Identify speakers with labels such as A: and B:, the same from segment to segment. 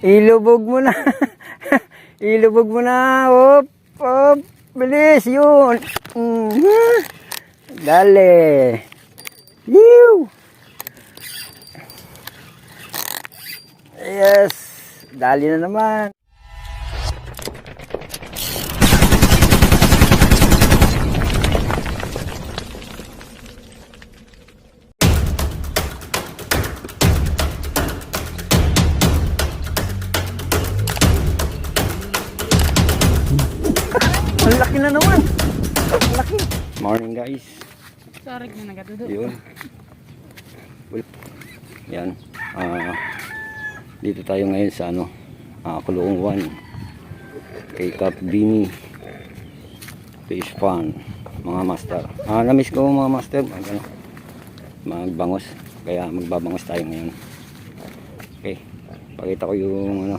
A: Ilubog mo na. Ilubog mo na. Hop, hop. Bilis, yun. Dale. Yew. Yes. Dali na naman. Ang laki na naman. Ang laki. Morning guys.
B: Sorry na nagatudo.
A: Yun. Yan. Dito tayo ngayon sa Kulungan 1. Kay Cap Bini. Fish Pan. Mga master. Namiss ko mga master. Magbangos. Kaya magbabangos tayo ngayon. Okay. Pakita ko yung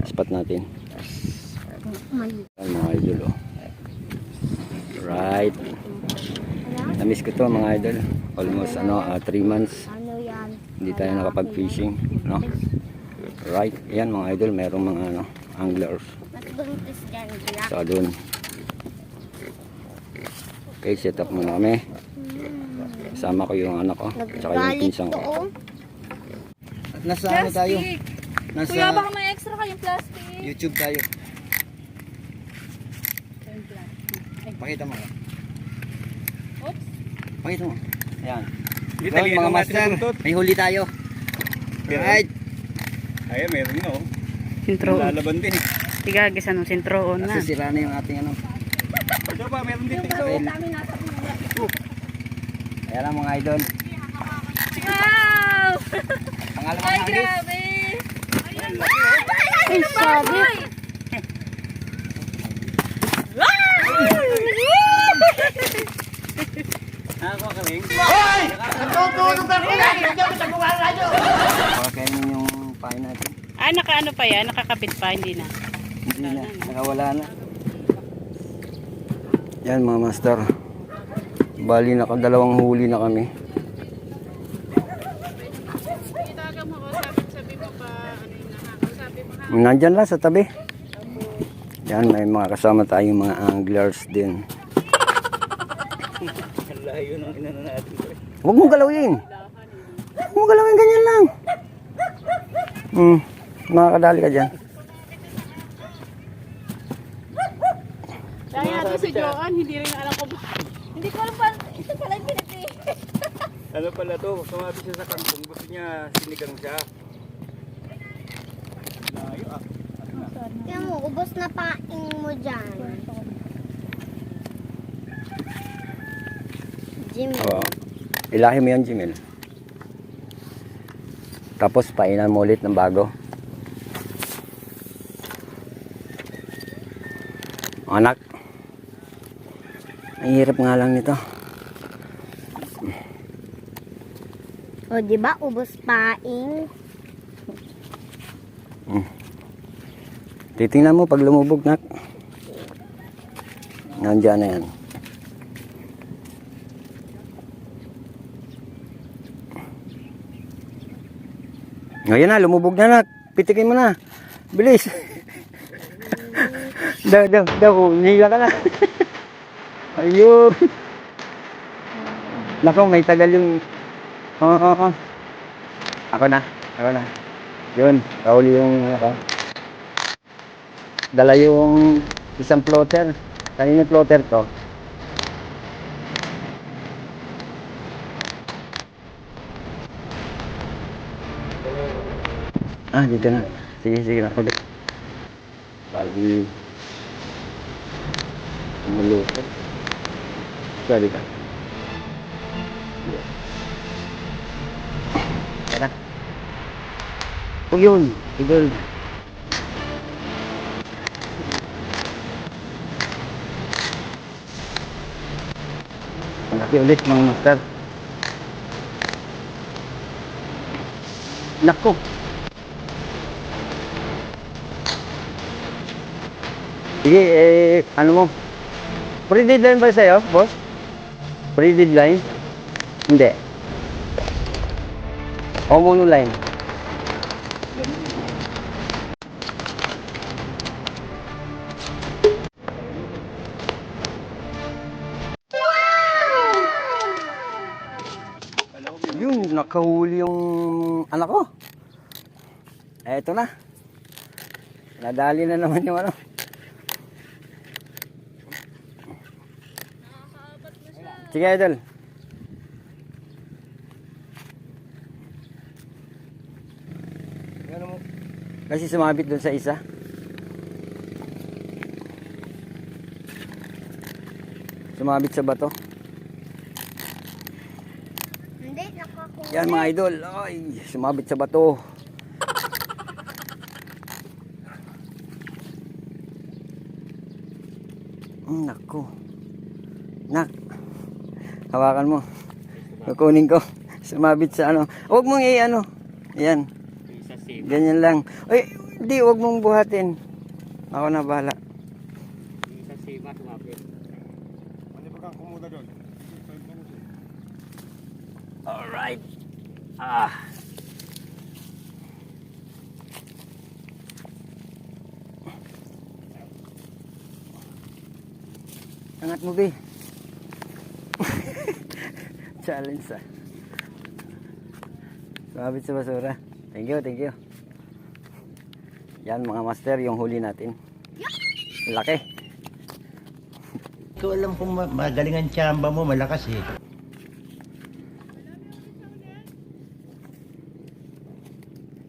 A: spot natin. Mga idol right. Namiss ko to mga idol. Almost 3 months hindi tayo nakapag fishing right. Yan mga idol, merong mga anglers sa doon. Okay, set up muna kami. Kasama ko yung anak ko tsaka yung pinsang ko. At nasa tayo? Nasa
B: Kuya, baka may extra kayong plastic.
A: YouTube tayo. Pakita mo.
B: Oops.
A: Pakita mo. Ayan. Doon mga master, may huli tayo. Right.
C: Ayan, meron na oh.
B: Sintro.
C: Lalaban din eh.
B: Tigagis anong sintro na.
A: Kasi sira na yung ating
C: Ito ba, meron din ito.
A: Ayan lang mga idol.
B: Wow!
A: Pangalawang
B: Ay,
A: hagis.
B: grabe! Ay, sabi!
C: Ako kaling.
A: Pakakainin yung pain natin.
B: Ah, nakaano pa yan? Nakakapit pa, hindi na.
A: Hindi na, nakawala na. Yan mga master. Bali nakadalawang huli na kami. Nandyan lang sa tabi. Yan, may mga kasama tayong mga anglers din.
C: Ang layo ng inano natin.
A: Huwag mong galawin. Huwag mong galawin, ganyan lang. Makakadali ka dyan.
B: Kaya ito si Joan, hindi rin alam ko ba. Hindi ko alam pa, ito pala yung pinati.
C: Ano pala to, sumabi siya sa kangkong. Gusto niya sinigang siya. Layo ah.
D: Kaya mo, ubos na paing mo dyan. Jim.
A: Oo. Ilahi mo yan, Jimel. Tapos painan mo ulit ng bago. Anak. Ang hirap nga lang nito.
D: O, di ba ubos paing?
A: Titingnan mo pag lumubog, nak. Nandiyan na yan. Ngayon na, lumubog na, nak. Pitikin mo na. Bilis. daw, nihiga ka na. Ayun. Nako, may tagal yung... Ako na. Yun, kahuli yung... Dala yung isang floater. Kanina floater to. Dito na. Sige na. Ulit. Bali. Umulupot. Sorry ka. Kaya na. Huwag yun. Idol. Malaki ulit mga master. Nako. Sige, ano mo? Pre-dead line ba sa'yo, boss? Pre-dead line? Hindi. O monoline? nakahuli yung anak ko. Eto na. Nadali na naman yung ano. Sige, idol.
C: Ano mo?
A: Kasi sumabit dun sa isa. Sumabit sa bato.
D: Hindi, nakakuha.
A: Yan mga idol. Ay, sumabit sa bato. Nako. Nak. Hawakan mo. Kukunin ko. Sumabit sa ano. Huwag mong ano. Yan. Ganyan lang. Ay, hindi. Huwag mong buhatin. Ako na bahala.
C: Ano ba kang kumuda doon?
A: Alright. Ah. Angat mo, be. Challenge, ah. Sumabit sa basura. Thank you, thank you. Yan, mga master, yung huli natin. Laki.
E: Ikaw alam kung magaling ang tsamba mo, malakas eh.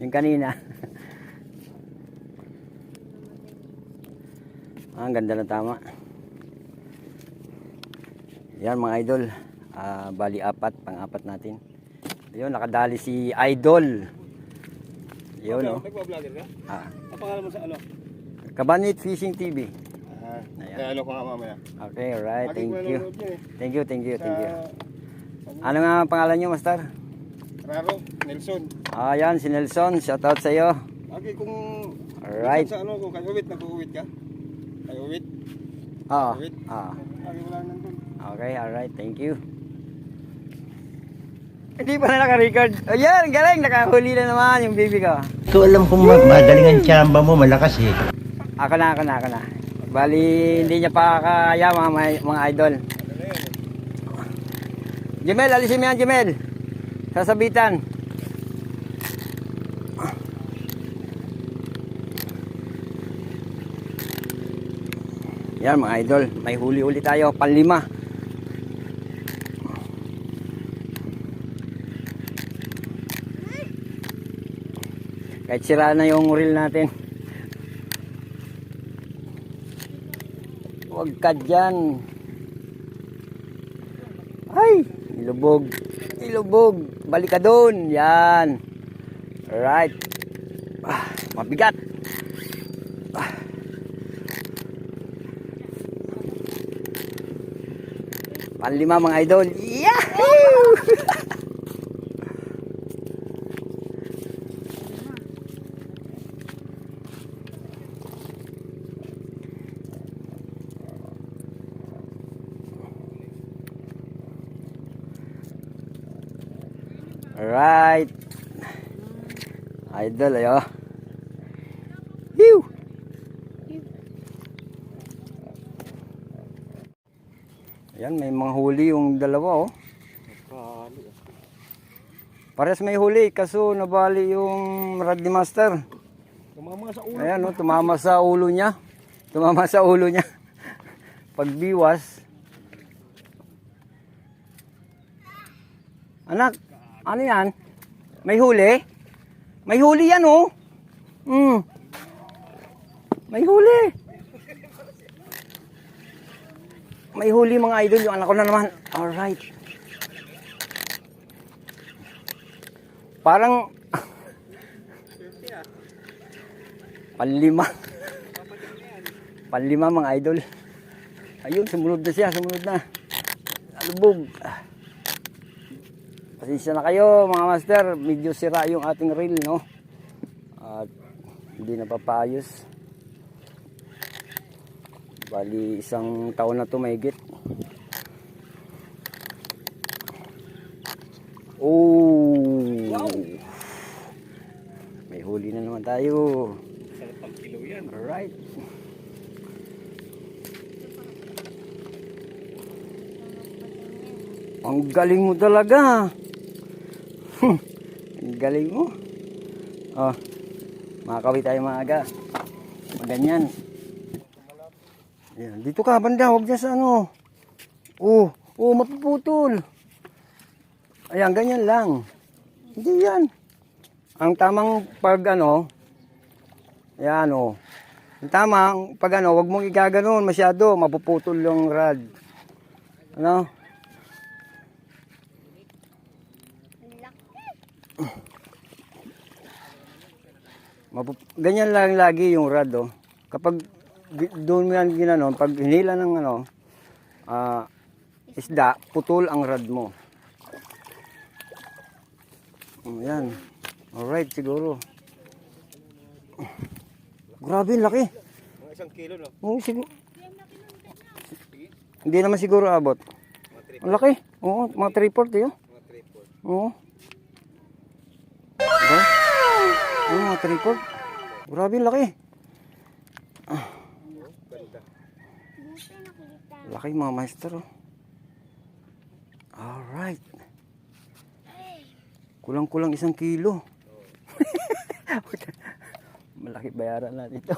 A: Yung kanina. Ang ganda na tama. Yan mga idol. Bali pang-apat natin. Ayun, nakadali si Idol. Yun, no?
C: Nagpa-vlogger ka?
A: Ah,
C: Ang pangalan mo sa ano?
A: Kabanit Fishing TV. Ayan.
C: Kaya ano ko nga mamaya.
A: Okay, alright.
C: Lagi
A: Thank
C: ko
A: you.
C: nanonood yun eh.
A: Thank you, thank you, thank you.
C: Sa-
A: Ano nga ang pangalan nyo, Master?
C: Raro, Nelson.
A: Yan, si Nelson. Shoutout sa iyo.
C: Lagi kung
A: Alright.
C: sa ano ko, kay Uwit, nag-uwit ka? Kay Uwit?
A: Oo.
C: Uwit? Lagi mo lang nandun.
A: Okay, alright. Thank you. Hindi pa na naka-record. Ayan, galing. Nakahuli na naman yung baby ko.
E: Ikaw alam kung magaling ang tsamba mo, malakas eh.
A: Ako na. Bali, hindi niya pa kaya mga idol. Jemel, alisin mo yan, Jemel. Sasabitan. Yan mga idol, may huli-huli tayo, panlima. Kahit sira na yung reel natin. Huwag ka dyan. Ay, ilubog. Balik ka doon. Yan. Alright. Mabigat. Panlima mga idol. Yahoo! Alright. Idol, ayo. Pew! Ayan, may mga huli yung dalawa, oh. Pares may huli, kaso nabali yung rod ni Master.
C: Tumama sa ulo.
A: Ayan, oh, tumama sa ulo niya. Tumama sa ulo niya. Pagbiwas. Anak, ano yan? May huli? May huli yan, oh. May huli. May huli mga idol. Yung anak ko na naman. Alright. Parang panlima. Panlima mga idol. Ayun, sumunod na siya. Sumunod na. Alubog. Pasensya na kayo mga master. Medyo sira yung ating reel, no? At hindi na papayos. Bali, isang taon na to mahigit. Oh! Wow! May huli na naman tayo.
C: Sarap pang kilo yan.
A: Alright. Ang galing mo talaga. Ang galing mo. Oh, makakawin tayo maaga. Ganyan. Ayan. Dito ka, banda. Huwag dyan sa ano. Oh, mapuputol. Ayan, ganyan lang. Hindi yan. Ang tamang pag ano, ayan o. Ang tamang pag ano, huwag mong igaganon masyado. Mapuputol yung rod. Ano? Ganyan lang lagi yung rod oh. Kapag doon mo yan ginanon, pag hinila ng ano, isda, putol ang rod mo. Ayan. Alright, siguro. Grabe, laki.
C: Mga 1 kilo, no?
A: Oo, siguro. Hindi naman siguro abot. Ang laki. Oo, mga 3/4 yun.
C: Mga 3/4.
A: Oo. Diba? Oo, mga 3/4. Grabe, laki.
C: Ganda.
A: Laki mga master. Oh. Alright. Kulang-kulang 1 kilo. Malaki bayaran natin ito.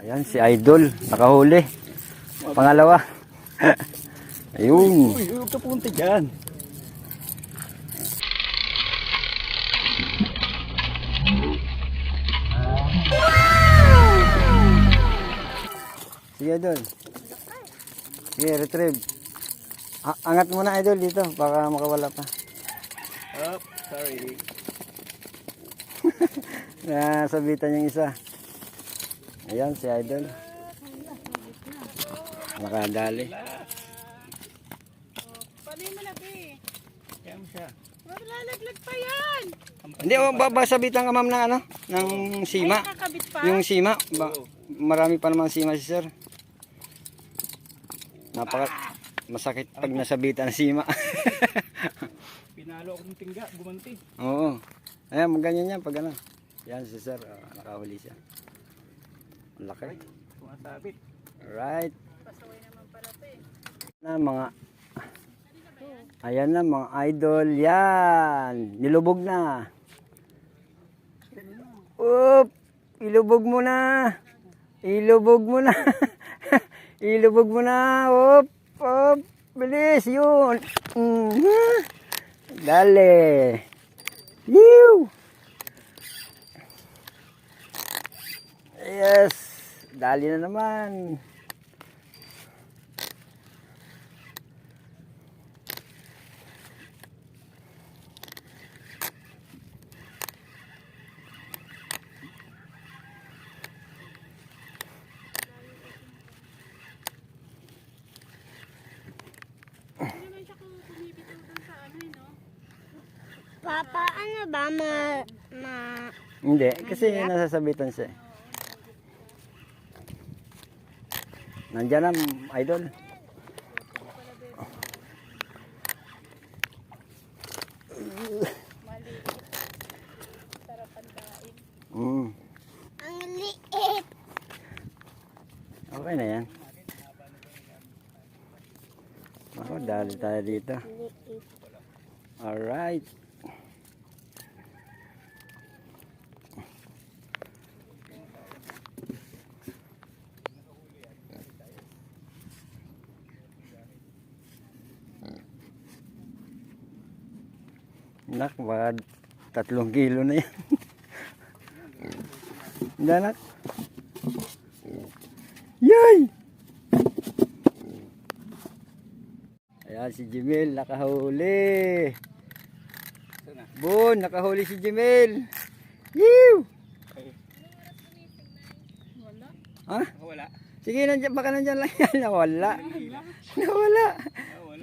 A: Ayan, si Idol. Nakahuli. Pangalawa. Ayun.
C: Uy, huwag ka punta dyan.
A: Sige, Idol. Sige, retrieve. Angat mo na, Idol, dito. Baka makawala pa.
C: Oh, sorry.
A: Nasabitan yung isa. Ayan, si Idol. Nakadali.
B: Paano yung malabi?
C: Kaya mo siya.
B: Maglalaglag pa yan.
A: Hindi, basabitan ka ma'am ng ano? Ng sima.
B: Ay, kakabit pa.
A: Yung sima. Marami pa naman sima si sir. Masakit pag nasabitan ng sima.
C: Pinalo ako ng tingga, gumanti.
A: Oo. Ayan, ganyan yan pag ano. Yan si sir. Nakahuli siya. Ang laki.
C: Sumasabit.
A: Alright.
B: Pasaway naman pala ito eh.
A: Na mga ayan na mga idol. Yan. Nilubog na. Oop. Ilubog mo na. Ilubog mo na. Ilubog mo na. Oop. Oop. Bilis. Yun. Dale. Yew. Yes. Dali na naman.
D: Papa, ano ba?
A: Hindi, kasi nasasabitan siya. Nandiyan na, idol.
D: Ang liit.
A: Okay na yan. Ako, dali tayo dito. Alright. Nak, baka 3 kilo na yan. Danak. Yay! Ayan si Jimel, nakahuli. Bon, nakahuli si Jimel. Yew!
B: Wala.
A: Ha?
C: Wala.
A: Sige, nandiyan, baka nandiyan lang yan. Nawala. Nawala.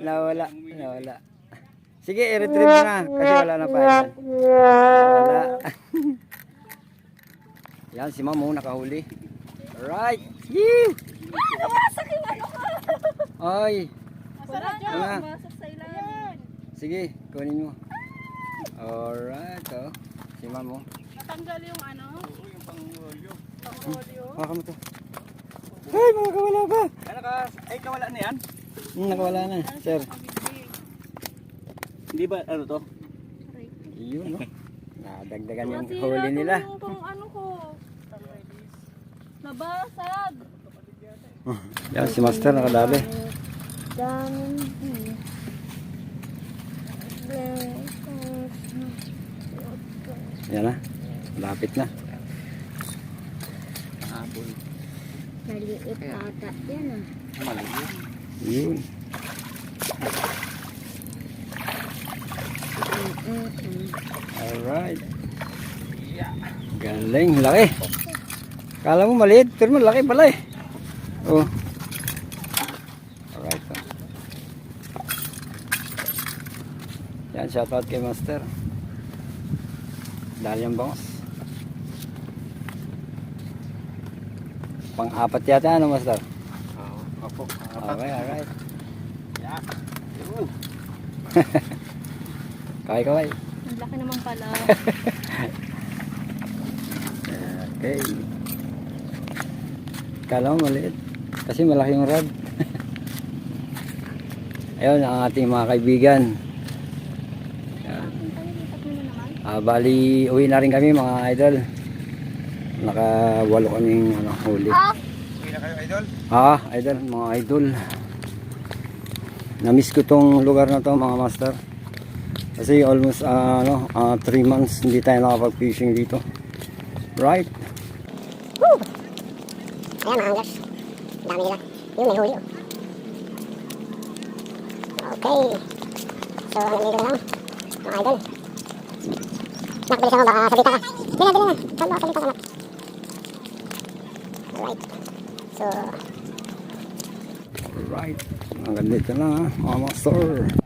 A: Nawala. Nawala. Sige, i-retrieve na. Kasi wala na pa yan. Wala. Yan, si Mamo nakahuli. Alright. Yew!
B: Nawasak yung ano ko.
A: Ay.
B: Masarap dyan.
A: Wala.
B: Masarap sa ilalim.
A: Sige, kunin mo. Alright, oh. Si Mamo.
B: Natanggal yung ano.
C: Oo, yung pang-olyo.
B: Pang-audio.
A: Baka mo to. Ay, makakawala pa.
C: Ay, kawala na yan?
A: Nakawala na, sir.
B: Pabibig.
C: Di ba, ano to?
A: Yun, no? Nadagdagan yung
B: Masira
A: huli
B: to
A: nila.
B: yung pang ano ko. Nabasag.
A: Yan, si Master nakadali.
D: Daming
A: Yan na. Lapit na.
D: Maliit ata yan ah.
A: Yun. Alright. Galing, laki. Kala mo maliit, pero malaki pala eh. Oh. Alright. Yan, shoutout kay Master. Dali ang bangos. Pang-apat yata, ano Master?
C: Opo.
A: Okay, alright. Kaway-kaway.
B: Ang laki naman pala.
A: Okay. Kala mo maliit. Kasi malaki yung rod. Ayun ang ating mga kaibigan. Yan. Bali, uwi na rin kami mga idol. Nakawalo kaming huli.
C: Uwi na kayo, idol?
A: Idol, mga idol. Na-miss ko tong lugar na to mga master. Kasi almost 3 months hindi tayo nakapag-fishing dito. Right?
D: Ayan mga anglers. Dami nila. Yung may huli oh. Okay. So nandito na lang. Mga idol. Nak, bilisan mo baka sabita ka. Dila na. Saan baka sabita ka nak? Alright. So
A: Right. Hanggang dito lang mga master.